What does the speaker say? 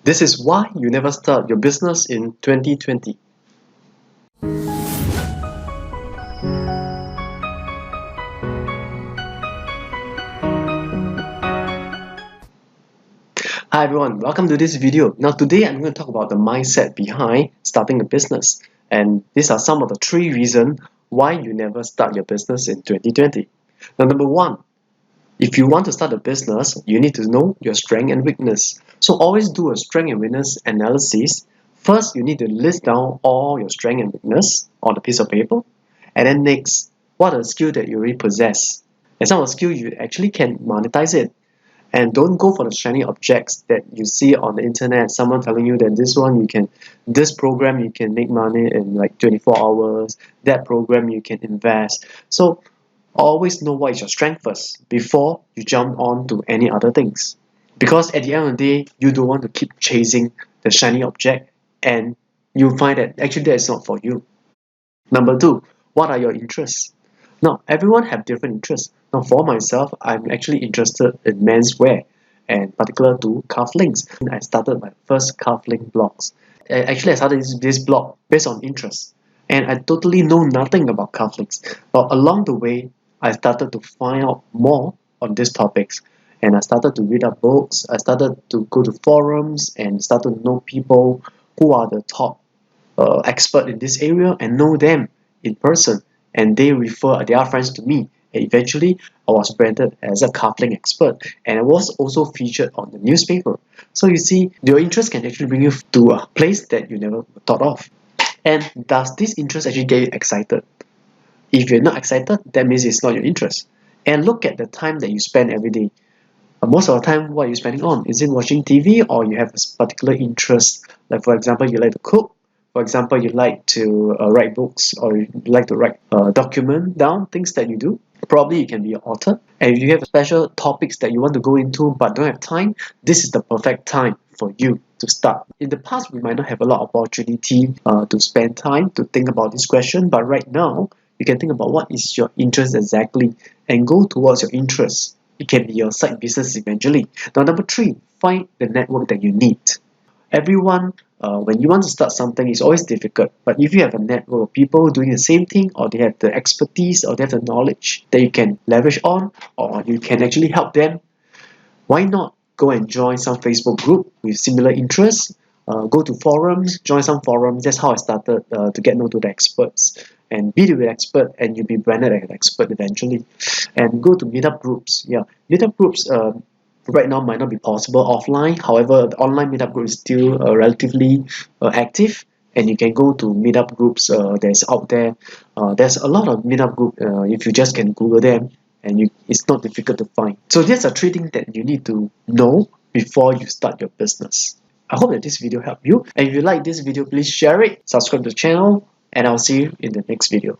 This is why you never start your business in 2020. Hi everyone, welcome to this video. Now today I'm going to talk about the mindset behind starting a business, and these are some of the 3 reasons why you never start your business in 2020. Now number 1, if you want to start a business, you need to know your strength and weakness. So always do a strength and weakness analysis. First, you need to list down all your strength and weakness on a piece of paper. And then next, what are the skills that you already possess? And some of the skills you actually can monetize it. And don't go for the shiny objects that you see on the internet. Someone telling you that this program you can make money in like 24 hours, that program you can invest. So always know what is your strength first before you jump on to any other things. Because at the end of the day, you don't want to keep chasing the shiny object and you'll find that actually that is not for you. Number 2, what are your interests? Now, everyone have different interests. Now, for myself, I'm actually interested in menswear and particular to cufflinks. I started my first cufflink blogs. Actually, I started this blog based on interest, and I totally know nothing about cufflinks. But along the way, I started to find out more on these topics, and I started to read up books. I started to go to forums and started to know people who are the top expert in this area and know them in person, and they refer their friends to me, and eventually I was branded as a cufflink expert, and I was also featured on the newspaper. So you see, your interest can actually bring you to a place that you never thought of. And does this interest actually get you excited? If you're not excited, that means it's not your interest. And look at the time that you spend every day. Most of the time, what are you spending on? Is it watching TV, or you have a particular interest? Like for example, you like to cook. For example, you like to write books, or you like to write document down things that you do. Probably you can be an author. And if you have special topics that you want to go into but don't have time, this is the perfect time for you to start. In the past, we might not have a lot of opportunity to spend time to think about this question, but right now, you can think about what is your interest exactly and go towards your interest. It can be your side business eventually. Now, number 3, find the network that you need. Everyone, when you want to start something, it's always difficult. But if you have a network of people doing the same thing, or they have the expertise, or they have the knowledge that you can leverage on, or you can actually help them, why not go and join some Facebook group with similar interests? Go to forums, join some forums. That's how I started to get known to the experts and be the expert, and you'll be branded as an expert eventually. And go to meetup groups. Yeah, meetup groups right now might not be possible offline. However, the online meetup group is still relatively active, and you can go to meetup groups that's out there. There's a lot of meetup group if you just can Google them, and it's not difficult to find. So these are 3 things that you need to know before you start your business. I hope that this video helped you, and if you like this video, please share it, subscribe to the channel, and I'll see you in the next video.